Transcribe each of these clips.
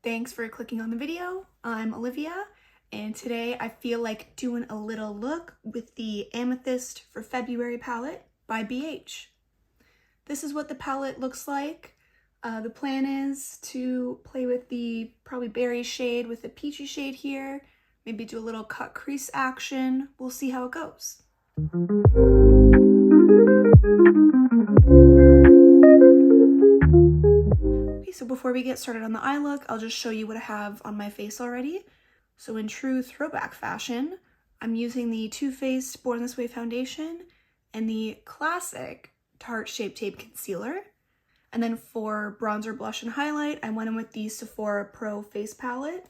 Thanks for clicking on the video. I'm Olivia, and today I feel like doing a little look with the Amethyst for February palette by BH. This is what the palette looks like. The plan is to play with the probably berry shade with the peachy shade here, maybe do a little cut crease action. We'll see how it goes. Okay, so before we get started on the eye look, I'll just show you what I have on my face already. So in true throwback fashion, I'm using the Too Faced Born This Way foundation and the classic Tarte Shape Tape concealer. And then for bronzer, blush, and highlight, I went in with the Sephora Pro Face Palette.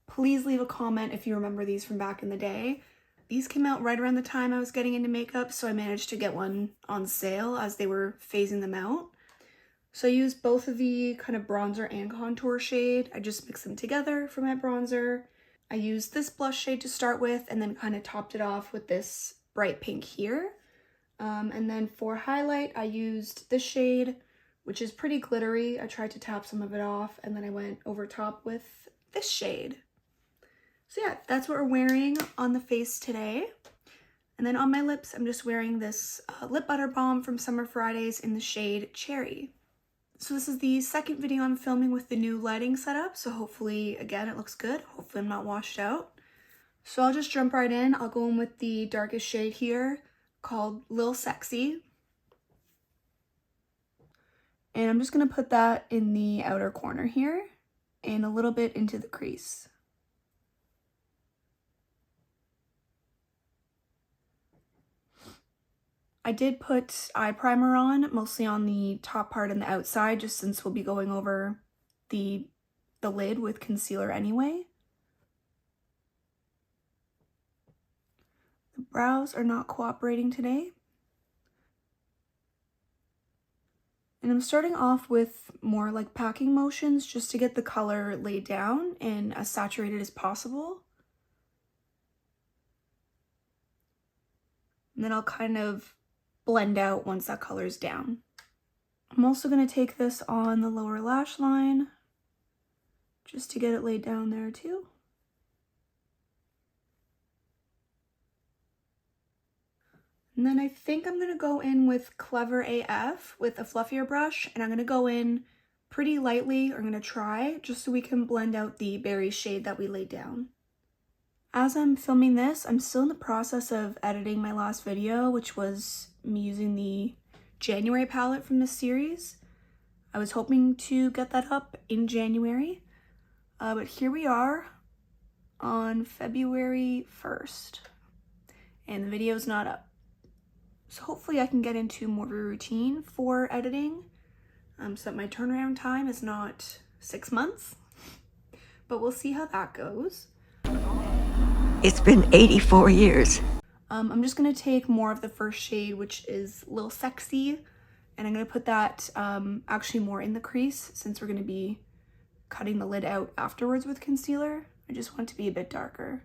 Please leave a comment if you remember these from back in the day. These came out right around the time I was getting into makeup, so I managed to get one on sale as they were phasing them out. So I used both of the kind of bronzer and contour shade. I just mixed them together for my bronzer. I used this blush shade to start with and then kind of topped it off with this bright pink here. And then for highlight, I used this shade, which is pretty glittery. I tried to tap some of it off and then I went over top with this shade. So yeah, that's what we're wearing on the face today. And then on my lips, I'm just wearing this lip butter balm from Summer Fridays in the shade Cherry. So this is the second video I'm filming with the new lighting setup, so hopefully, again, it looks good. Hopefully I'm not washed out. So I'll just jump right in. I'll go in with the darkest shade here called Lil Sexy. And I'm just going to put that in the outer corner here and a little bit into the crease. I did put eye primer on, mostly on the top part and the outside, just since we'll be going over the lid with concealer anyway. The brows are not cooperating today. And I'm starting off with more like packing motions just to get the color laid down and as saturated as possible. And then I'll kind of blend out once that color's down. I'm also going to take this on the lower lash line just to get it laid down there too. And then I think I'm going to go in with Clever AF with a fluffier brush, and I'm going to go in pretty lightly, or I'm going to try, just so we can blend out the berry shade that we laid down. As I'm filming this, I'm still in the process of editing my last video, which was me using the January palette from this series. I was hoping to get that up in January, but here we are on February 1st, and the video's not up. So hopefully I can get into more of a routine for editing, so that my turnaround time is not 6 months, but we'll see how that goes. It's been 84 years. I'm just going to take more of the first shade, which is Lil Sexy, and I'm going to put that actually more in the crease since we're going to be cutting the lid out afterwards with concealer. I just want it to be a bit darker.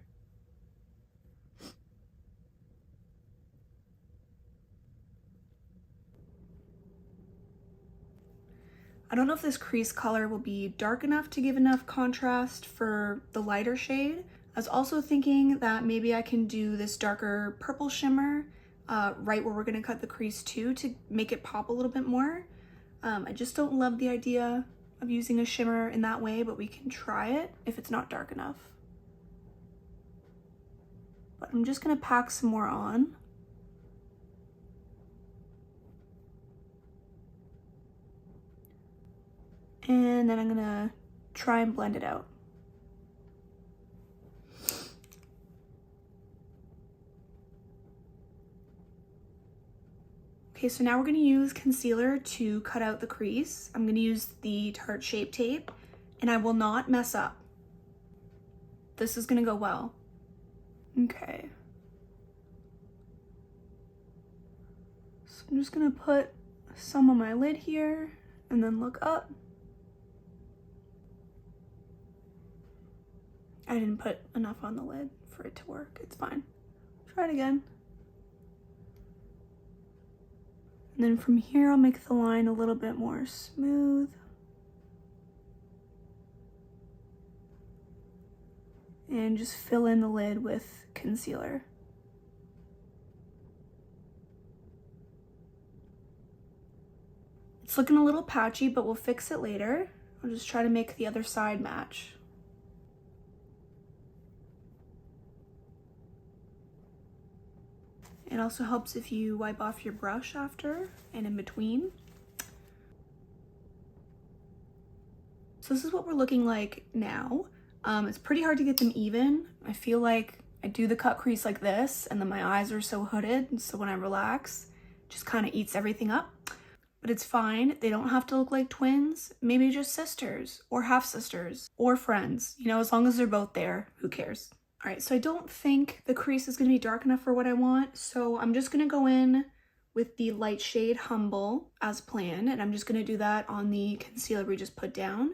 I don't know if this crease color will be dark enough to give enough contrast for the lighter shade. I was also thinking that maybe I can do this darker purple shimmer right where we're going to cut the crease too, to make it pop a little bit more. I just don't love the idea of using a shimmer in that way, but we can try it if it's not dark enough. But I'm just going to pack some more on. And then I'm going to try and blend it out. Okay, so now we're going to use concealer to cut out the crease. I'm going to use the Tarte Shape Tape, and I will not mess up. This is going to go well. Okay. So I'm just going to put some on my lid here, and then look up. I didn't put enough on the lid for it to work. It's fine. Try it again. And then from here, I'll make the line a little bit more smooth. and just fill in the lid with concealer. It's looking a little patchy, but we'll fix it later. I'll just try to make the other side match. It also helps if you wipe off your brush after and in between. So this is what we're looking like now. It's pretty hard to get them even. I feel like I do the cut crease like this, and then my eyes are so hooded, and so when I relax, it just kind of eats everything up. But it's fine. They don't have to look like twins. Maybe just sisters or half sisters or friends. You know, as long as they're both there, who cares? All right, so I don't think the crease is gonna be dark enough for what I want. So I'm just gonna go in with the light shade Humble as planned. And I'm just gonna do that on the concealer we just put down.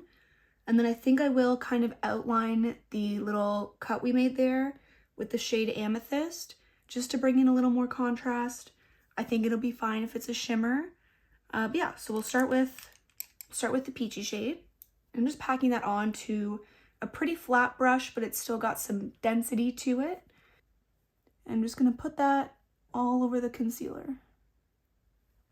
And then I think I will kind of outline the little cut we made there with the shade Amethyst, just to bring in a little more contrast. I think it'll be fine if it's a shimmer. But yeah, so we'll start with the peachy shade. I'm just packing that onto a pretty flat brush, but it's still got some density to it. I'm just gonna put that all over the concealer.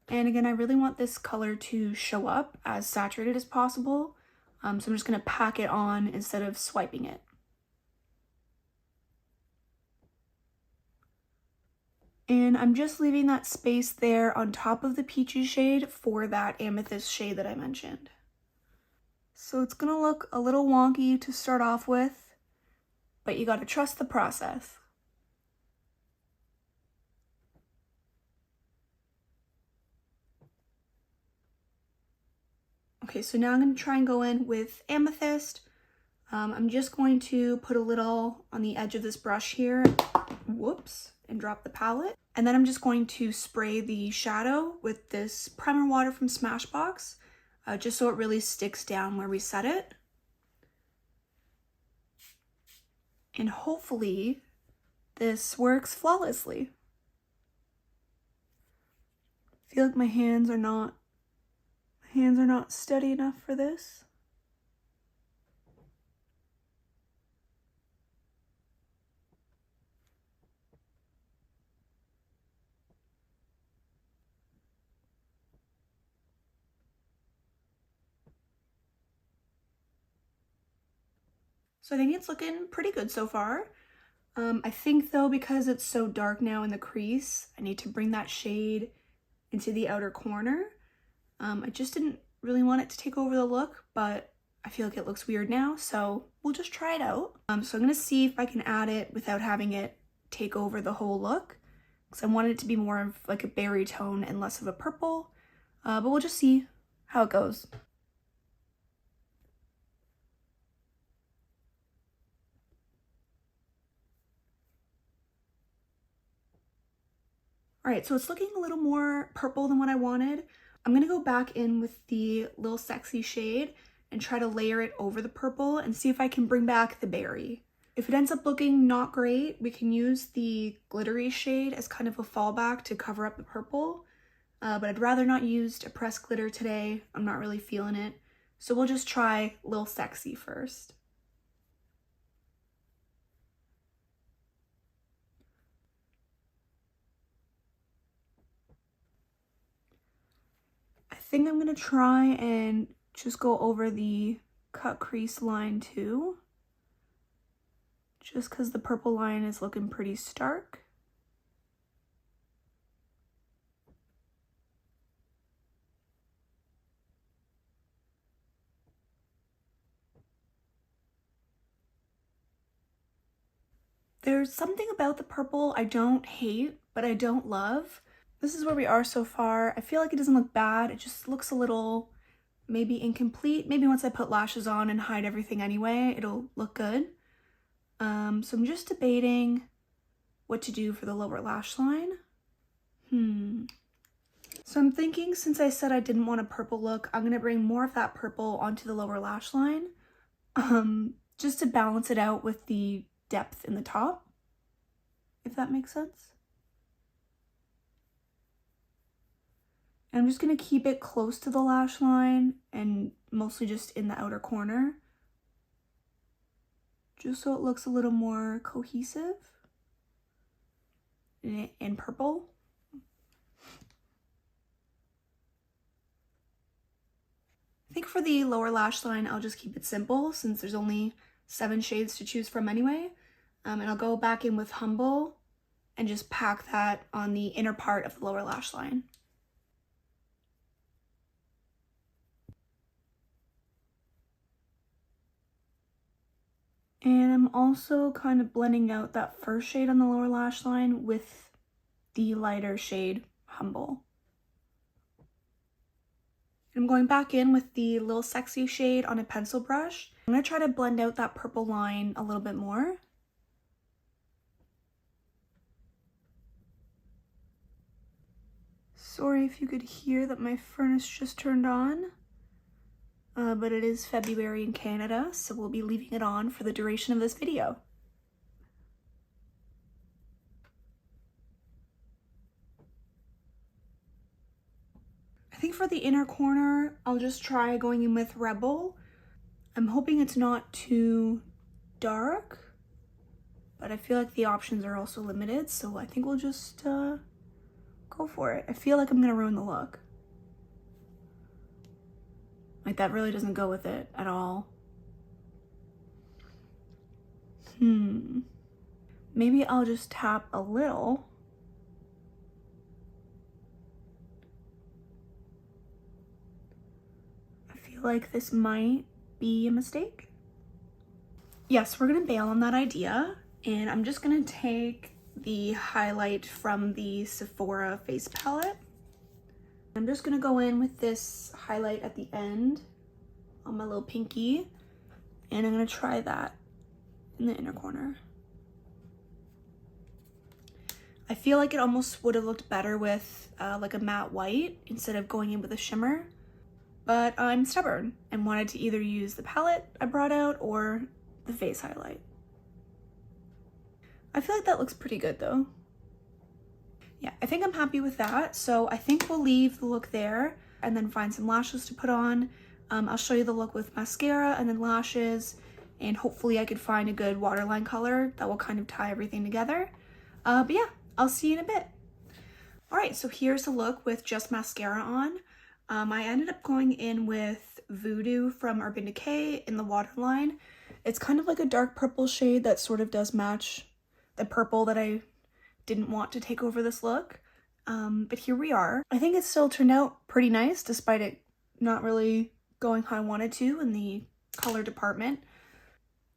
And again, I really want this color to show up as saturated as possible. So I'm just gonna pack it on instead of swiping it. And I'm just leaving that space there on top of the peachy shade for that amethyst shade that I mentioned. So it's gonna look a little wonky to start off with, but you gotta trust the process. Okay, so now I'm gonna try and go in with Amethyst. I'm just going to put a little on the edge of this brush here, whoops, and drop the palette. And then I'm just going to spray the shadow with this primer water from Smashbox, just so it really sticks down where we set it. And hopefully this works flawlessly. I feel like my hands are not steady enough for this. So I think it's looking pretty good so far. I think though, because it's so dark now in the crease, I need to bring that shade into the outer corner. I just didn't really want it to take over the look, but I feel like it looks weird now, so we'll just try it out. So I'm gonna see if I can add it without having it take over the whole look, because I wanted it to be more of like a berry tone and less of a purple, but we'll just see how it goes. All right, so it's looking a little more purple than what I wanted. I'm gonna go back in with the Lil Sexy shade and try to layer it over the purple and see if I can bring back the berry. If it ends up looking not great, we can use the glittery shade as kind of a fallback to cover up the purple, but I'd rather not use a pressed glitter today. I'm not really feeling it. So we'll just try Lil Sexy first. I think I'm gonna try and just go over the cut crease line too, just because the purple line is looking pretty stark. There's something about the purple I don't hate, but I don't love. This is where we are so far. I feel like it doesn't look bad. It just looks a little maybe incomplete. Maybe once I put lashes on and hide everything anyway, it'll look good. So I'm just debating what to do for the lower lash line. So I'm thinking, since I said I didn't want a purple look, I'm gonna bring more of that purple onto the lower lash line, just to balance it out with the depth in the top, if that makes sense. And I'm just gonna keep it close to the lash line and mostly just in the outer corner, just so it looks a little more cohesive and purple. I think for the lower lash line, I'll just keep it simple since there's only 7 shades to choose from anyway. And I'll go back in with Humble and just pack that on the inner part of the lower lash line. And I'm also kind of blending out that first shade on the lower lash line with the lighter shade Humble. I'm going back in with the Little Sexy shade on a pencil brush. I'm going to try to blend out that purple line a little bit more. Sorry if you could hear that my furnace just turned on, but it is February in Canada, so we'll be leaving it on for the duration of this video. I think for the inner corner, I'll just try going in with Rebel. I'm hoping it's not too dark, but I feel like the options are also limited, so I think we'll just go for it. I feel like I'm gonna ruin the look. Like, that really doesn't go with it at all. Maybe I'll just tap a little. I feel like this might be a mistake. Yes, we're gonna bail on that idea, and I'm just gonna take the highlight from the Sephora face palette. I'm just gonna go in with this highlight at the end on my little pinky, and I'm gonna try that in the inner corner. I feel like it almost would have looked better with like a matte white instead of going in with a shimmer, but I'm stubborn and wanted to either use the palette I brought out or the face highlight. I feel like that looks pretty good though. Yeah, I think I'm happy with that. So I think we'll leave the look there and then find some lashes to put on. I'll show you the look with mascara and then lashes, and hopefully I could find a good waterline color that will kind of tie everything together. But yeah, I'll see you in a bit. All right, so here's the look with just mascara on. I ended up going in with Voodoo from Urban Decay in the waterline. It's kind of like a dark purple shade that sort of does match the purple that I didn't want to take over this look. But here we are. I think it still turned out pretty nice despite it not really going how I wanted to in the color department.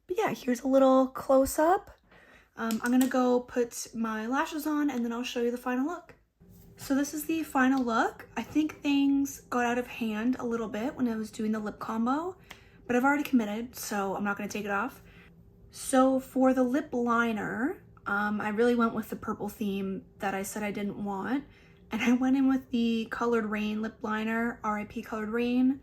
But yeah, here's a little close-up. I'm gonna go put my lashes on and then I'll show you the final look. So this is the final look. I think things got out of hand a little bit when I was doing the lip combo, but I've already committed, so I'm not gonna take it off. So for the lip liner, I really went with the purple theme that I said I didn't want, and I went in with the Colored Rain lip liner, RIP Colored Rain,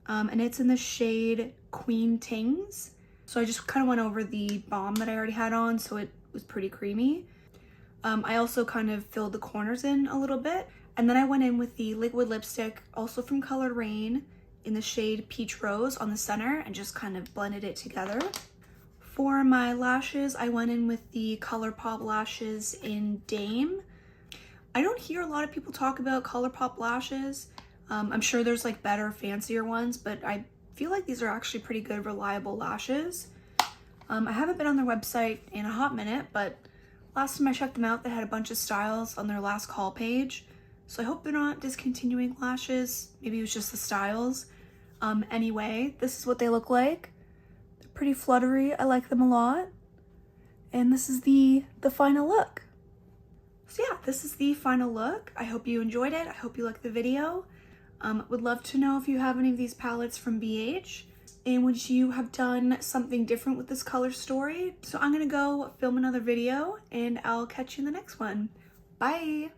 and it's in the shade Queen Tings. So I just kind of went over the balm that I already had on, so it was pretty creamy. I also kind of filled the corners in a little bit, and then I went in with the liquid lipstick, also from Colored Rain, in the shade Peach Rose on the center, and just kind of blended it together. For my lashes, I went in with the ColourPop lashes in Dame. I don't hear a lot of people talk about ColourPop lashes. I'm sure there's like better, fancier ones, but I feel like these are actually pretty good, reliable lashes. I haven't been on their website in a hot minute, but last time I checked them out, they had a bunch of styles on their last call page. So I hope they're not discontinuing lashes. Maybe it was just the styles. Anyway, this is what they look like. They're pretty fluttery. I like them a lot. And this is the final look. So yeah, this is the final look. I hope you enjoyed it. I hope you liked the video. Would love to know if you have any of these palettes from BH. And would you have done something different with this color story? So I'm gonna go film another video and I'll catch you in the next one. Bye!